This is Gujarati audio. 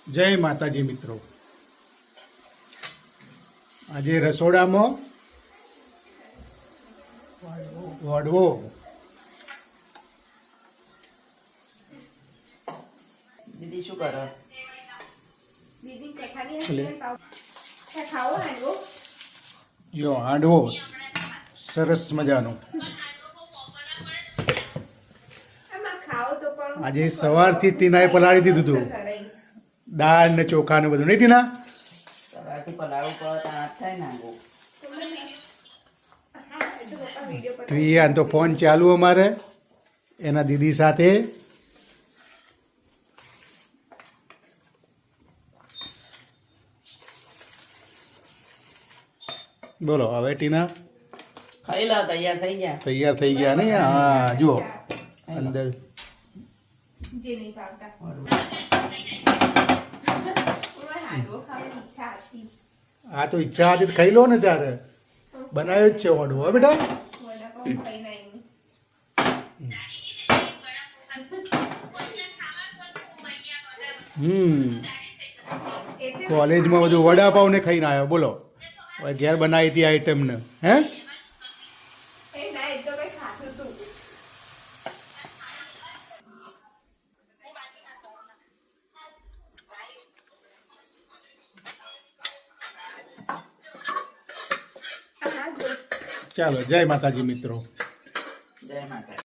જય માતાજી મિત્રો, આજે રસોડામાં વડવો દીદી શું કરો? દીદી કઠાની ખાવો હાંડવો. જો હાંડવો સરસ મજાનો. આમાં ખાઓ તો પણ આજે સવારથી ટીનાએ પલાળી દીધું હતું, દાળ ને ચોખા ને બધું, નહીં ટીના? સવારથી પલાળવું પડે તો હાથ થાય ને આંગો. ક્રિયાન તો ફોન ચાલુ અમારે એના દીદી સાથે. બોલો હવે ટીના ખાઈ લો, તૈયાર થઈ ગયા. તૈયાર થઈ ગયા ને? હા જુઓ અંદર જે નહીં ભાવતા. હાંડવો ખાવાની ઈચ્છા હતી. આ તો ઈચ્છા હતી તો ખાઈ લો ને, ત્યારે બનાવ્યો જ છે વડવો. હો બેટા, વડાપાઉં ખાઈને આવીને. એટલે કોલેજમાં બધું વડાપાવ ને ખાઈને આવ્યો. બોલો હવે ઘેર બનાવી હતી આઈટમ ને. હે એ ના એ તો કઈ ખાતું હતું. હા જો ચાલો, જય માતાજી મિત્રો. જય માતા.